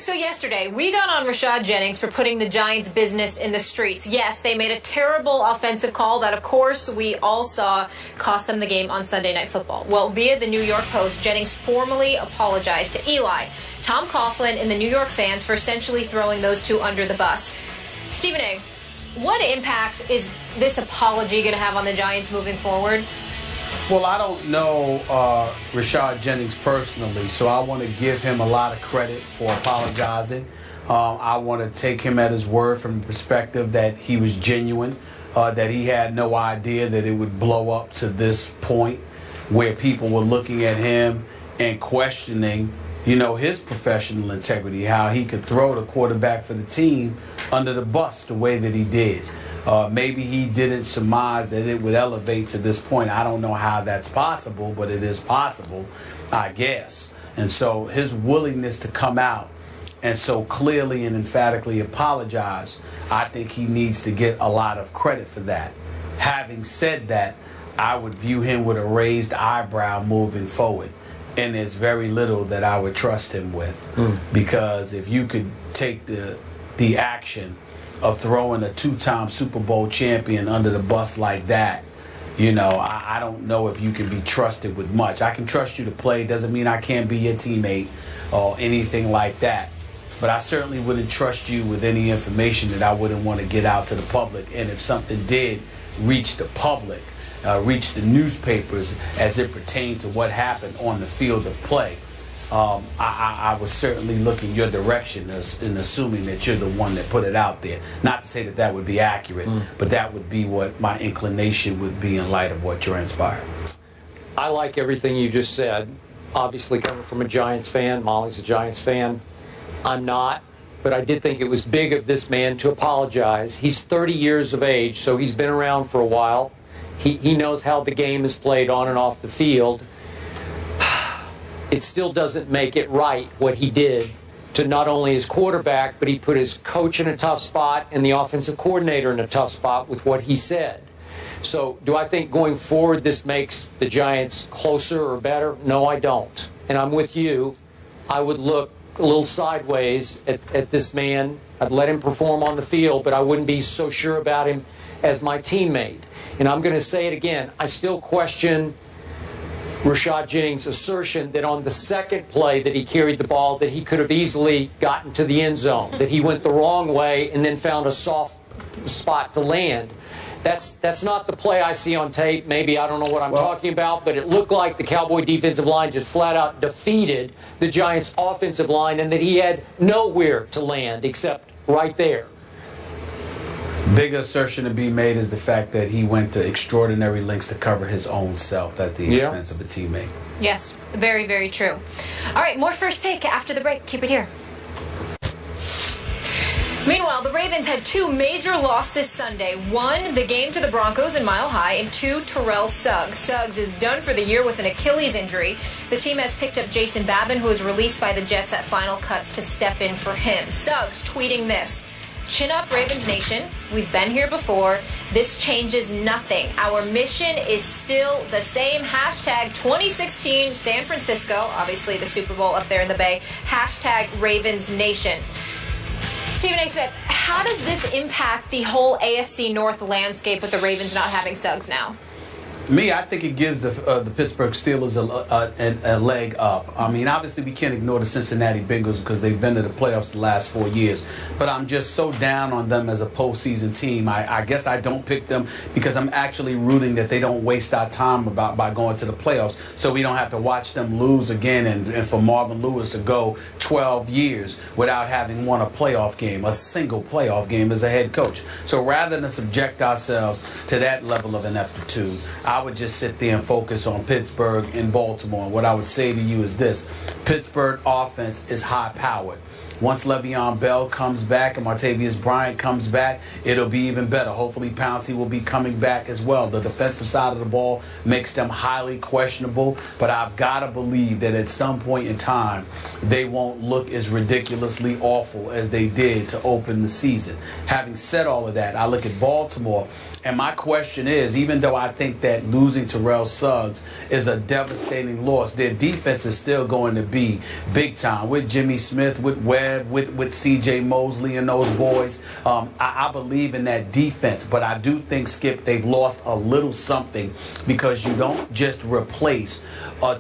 So yesterday, we got on Rashad Jennings for putting the Giants' business in the streets. Yes, they made a terrible offensive call that, of course, we all saw cost them the game on Sunday Night Football. Well, via the New York Post, Jennings formally apologized to Eli, Tom Coughlin, and the New York fans for essentially throwing those two under the bus. Stephen A., what impact is this apology going to have on the Giants moving forward? Well, I don't know Rashad Jennings personally, so I want to give him a lot of credit for apologizing. I want to take him at his word from the perspective that he was genuine, that he had no idea that it would blow up to this point where people were looking at him and questioning, his professional integrity, how he could throw the quarterback for the team under the bus the way that he did. Maybe he didn't surmise that it would elevate to this point. I don't know how that's possible, but it is possible, I guess. And so his willingness to come out and so clearly and emphatically apologize, I think he needs to get a lot of credit for that. Having said that, I would view him with a raised eyebrow moving forward. And there's very little that I would trust him with. Because if you could take the action of throwing a two-time Super Bowl champion under the bus like that, I don't know if you can be trusted with much. I can trust you to play. Doesn't mean I can't be your teammate or anything like that. But I certainly wouldn't trust you with any information that I wouldn't want to get out to the public. And if something did reach the public, reach the newspapers as it pertained to what happened on the field of play, I was certainly looking your direction in assuming that you're the one that put it out there. Not to say that that would be accurate, but that would be what my inclination would be in light of what transpired. I like everything you just said. Obviously coming from a Giants fan, Molly's a Giants fan. I'm not, but I did think it was big of this man to apologize. He's 30 years of age, so he's been around for a while. He knows how the game is played on and off the field. It still doesn't make it right what he did to not only his quarterback, but he put his coach in a tough spot and the offensive coordinator in a tough spot with what he said. So do I think going forward this makes the Giants closer or better? No, I don't. And I'm with you. I would look a little sideways at this man. I'd let him perform on the field, but I wouldn't be so sure about him as my teammate. And I'm going to say it again. I still question Rashad Jennings' assertion that on the second play that he carried the ball, that he could have easily gotten to the end zone, that he went the wrong way and then found a soft spot to land. That's not the play I see on tape. Maybe I don't know what I'm talking about, but it looked like the Cowboy defensive line just flat out defeated the Giants' offensive line and that he had nowhere to land except right there. Big assertion to be made is the fact that he went to extraordinary lengths to cover his own self at the expense of a teammate. Yes, very, very true. All right, more First Take after the break. Keep it here. Meanwhile, the Ravens had two major losses Sunday. One, the game to the Broncos in Mile High, and two, Terrell Suggs. Suggs is done for the year with an Achilles injury. The team has picked up Jason Babin, who was released by the Jets at Final Cuts, to step in for him. Suggs tweeting this: "Chin up, Ravens Nation. We've been here before. This changes nothing. Our mission is still the same. Hashtag 2016 San Francisco." Obviously the Super Bowl up there in the Bay. Hashtag Ravens Nation. Stephen A. Smith, how does this impact the whole AFC North landscape with the Ravens not having Suggs now? Me, I think it gives the Pittsburgh Steelers a leg up. I mean, obviously we can't ignore the Cincinnati Bengals because they've been to the playoffs the last 4 years. But I'm just so down on them as a postseason team. I guess I don't pick them because I'm actually rooting that they don't waste our time by going to the playoffs, so we don't have to watch them lose again and for Marvin Lewis to go 12 years without having won a playoff game, a single playoff game as a head coach. So rather than subject ourselves to that level of ineptitude, I would just sit there and focus on Pittsburgh and Baltimore. And what I would say to you is this: Pittsburgh offense is high-powered. Once Le'Veon Bell comes back and Martavius Bryant comes back, it'll be even better. Hopefully Pouncey will be coming back as well. The defensive side of the ball makes them highly questionable, but I've got to believe that at some point in time, they won't look as ridiculously awful as they did to open the season. Having said all of that, I look at Baltimore, and my question is, even though I think that losing Terrell Suggs is a devastating loss. Their defense is still going to be big time with Jimmy Smith, with Webb, with C.J. Mosley and those boys. I believe in that defense, but I do think, Skip, they've lost a little something because you don't just replace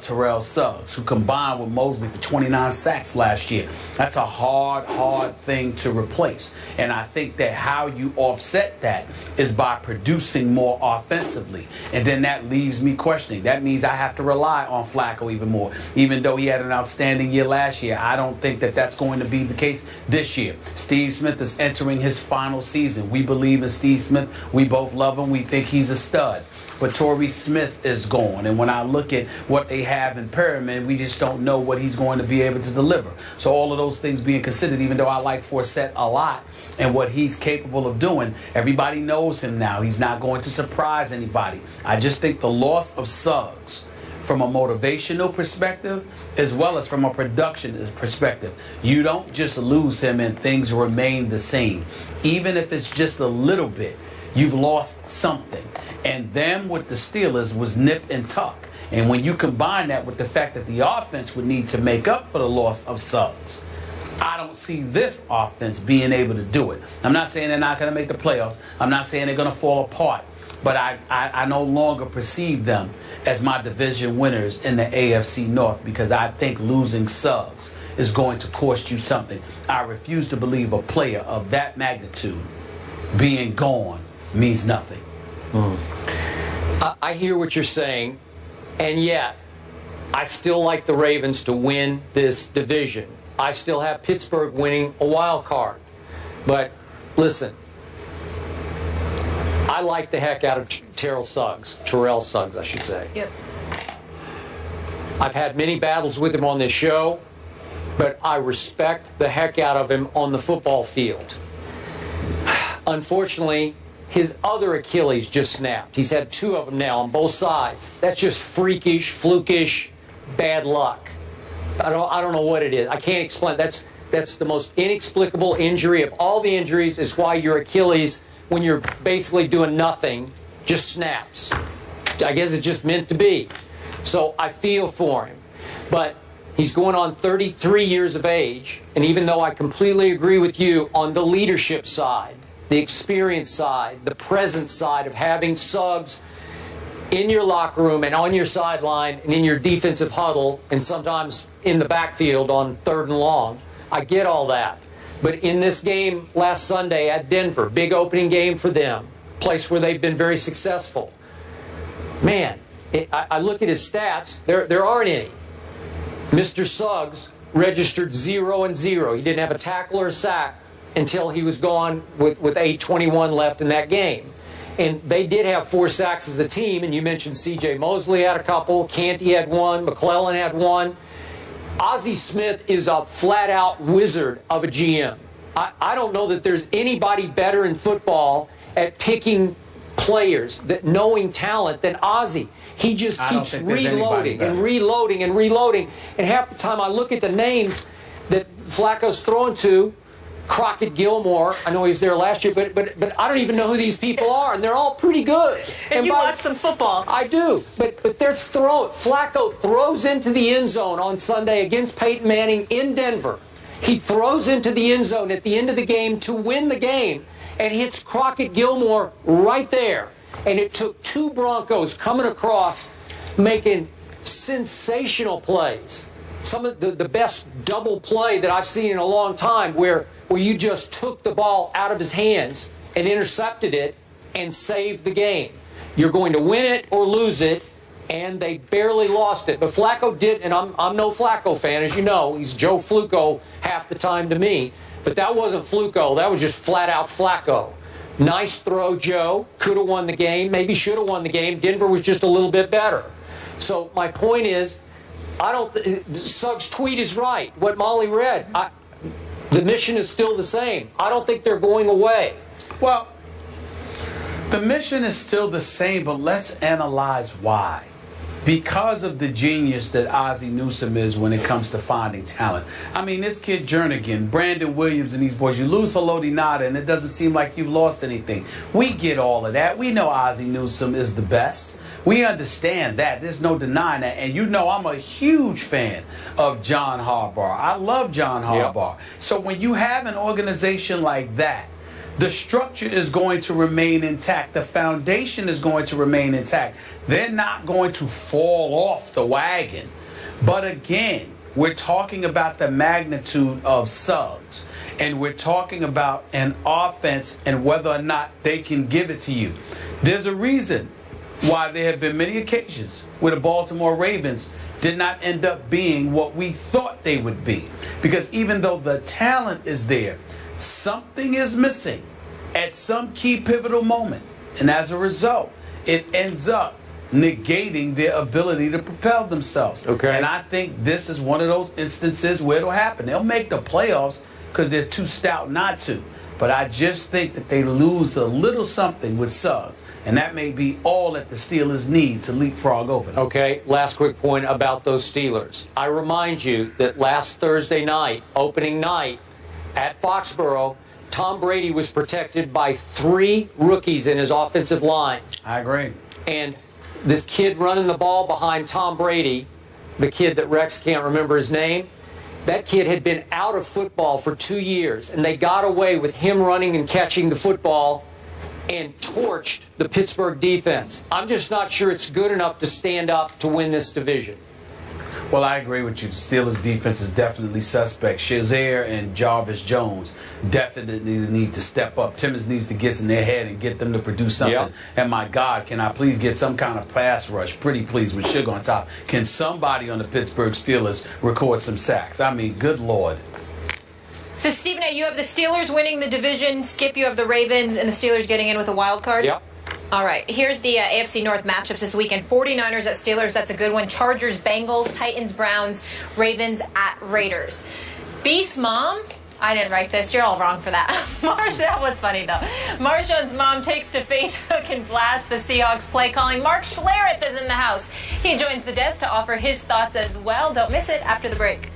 Terrell Suggs, who combined with Mosley for 29 sacks last year. That's a hard thing to replace. And I think that how you offset that is by producing more offensively. And then that leaves me questioning. That means I have to rely on Flacco even more. Even though he had an outstanding year last year, I don't think that that's going to be the case this year. Steve Smith is entering his final season. We believe in Steve Smith. We both love him. We think he's a stud. But Torrey Smith is gone. And when I look at what they have in Perriman, we just don't know what he's going to be able to deliver. So all of those things being considered, even though I like Forsett a lot and what he's capable of doing, everybody knows him now. He's not going to surprise anybody. I just think the loss of Suggs from a motivational perspective as well as from a production perspective, you don't just lose him and things remain the same. Even if it's just a little bit, you've lost something. And them with the Steelers was nip and tuck. And when you combine that with the fact that the offense would need to make up for the loss of Suggs, I don't see this offense being able to do it. I'm not saying they're not going to make the playoffs. I'm not saying they're going to fall apart. But I no longer perceive them as my division winners in the AFC North because I think losing Suggs is going to cost you something. I refuse to believe a player of that magnitude being gone means nothing. I hear what you're saying, and yet I still like the Ravens to win this division. I still have Pittsburgh winning a wild card. But listen, I like the heck out of Terrell Suggs, I should say. Yep. I've had many battles with him on this show, but I respect the heck out of him on the football field. Unfortunately, his other Achilles just snapped. He's had two of them now on both sides. That's just freakish, flukish, bad luck. I don't know what it is. I can't explain. That's the most inexplicable injury of all the injuries. Is why your Achilles, when you're basically doing nothing, just snaps. I guess it's just meant to be. So I feel for him. But he's going on 33 years of age, and even though I completely agree with you on the leadership side, the experience side, the presence side of having Suggs in your locker room and on your sideline and in your defensive huddle and sometimes in the backfield on 3rd and long, I get all that. But in this game last Sunday at Denver, big opening game for them, place where they've been very successful. Man, I look at his stats, there aren't any. Mr. Suggs registered 0-0. He didn't have a tackle or a sack until he was gone with 8:21 left in that game. And they did have 4 sacks as a team, and you mentioned C.J. Mosley had a couple, Canty had one, McClellan had one. Ozzie Smith is a flat-out wizard of a GM. I don't know that there's anybody better in football at picking players, that knowing talent than Ozzie. He just keeps reloading and reloading and reloading. And half the time I look at the names that Flacco's throwing to, Crockett Gilmore, I know he was there last year, but I don't even know who these people are, and they're all pretty good. And you watch some football. I do, but they're throwing. Flacco throws into the end zone on Sunday against Peyton Manning in Denver. He throws into the end zone at the end of the game to win the game and hits Crockett Gilmore right there. And it took 2 Broncos coming across making sensational plays. Some of the best double play that I've seen in a long time where you just took the ball out of his hands and intercepted it and saved the game. You're going to win it or lose it, and they barely lost it. But Flacco did, and I'm no Flacco fan, as you know. He's Joe Fluco half the time to me. But that wasn't Fluco. That was just flat-out Flacco. Nice throw, Joe. Could have won the game. Maybe should have won the game. Denver was just a little bit better. So my point is, Suggs' tweet is right. What Molly read, the mission is still the same. I don't think they're going away. Well, the mission is still the same, but let's analyze why. Because of the genius that Ozzie Newsome is when it comes to finding talent. I mean, this kid Jernigan, Brandon Williams, and these boys, you lose Haloti Nada, and it doesn't seem like you've lost anything. We get all of that. We know Ozzie Newsome is the best. We understand that. There's no denying that. And you know I'm a huge fan of John Harbaugh. I love John Harbaugh. Yep. So when you have an organization like that, the structure is going to remain intact. The foundation is going to remain intact. They're not going to fall off the wagon. But again, we're talking about the magnitude of Suggs. And we're talking about an offense and whether or not they can give it to you. There's a reason why there have been many occasions where the Baltimore Ravens did not end up being what we thought they would be. Because even though the talent is there, something is missing at some key pivotal moment. And as a result, it ends up negating their ability to propel themselves. Okay. And I think this is one of those instances where it'll happen. They'll make the playoffs because they're too stout not to. But I just think that they lose a little something with Suggs. And that may be all that the Steelers need to leapfrog over them. Okay, last quick point about those Steelers. I remind you that last Thursday night, opening night, at Foxborough, Tom Brady was protected by 3 rookies in his offensive line. I agree. And this kid running the ball behind Tom Brady, the kid that Rex can't remember his name, that kid had been out of football for 2 years, and they got away with him running and catching the football and torched the Pittsburgh defense. I'm just not sure it's good enough to stand up to win this division. Well, I agree with you. The Steelers' defense is definitely suspect. Shazier and Jarvis Jones definitely need to step up. Timmons needs to get in their head and get them to produce something. Yep. And my God, can I please get some kind of pass rush? Pretty please, with Sugar on top. Can somebody on the Pittsburgh Steelers record some sacks? I mean, good Lord. So, Stephen A., you have the Steelers winning the division. Skip, you have the Ravens and the Steelers getting in with a wild card? Yep. All right, here's the AFC North matchups this weekend. 49ers at Steelers, that's a good one. Chargers, Bengals, Titans, Browns, Ravens at Raiders. Beast Mom, I didn't write this, you're all wrong for that. That was funny though. Marshawn's mom takes to Facebook and blasts the Seahawks play calling. Mark Schlereth is in the house. He joins the desk to offer his thoughts as well. Don't miss it after the break.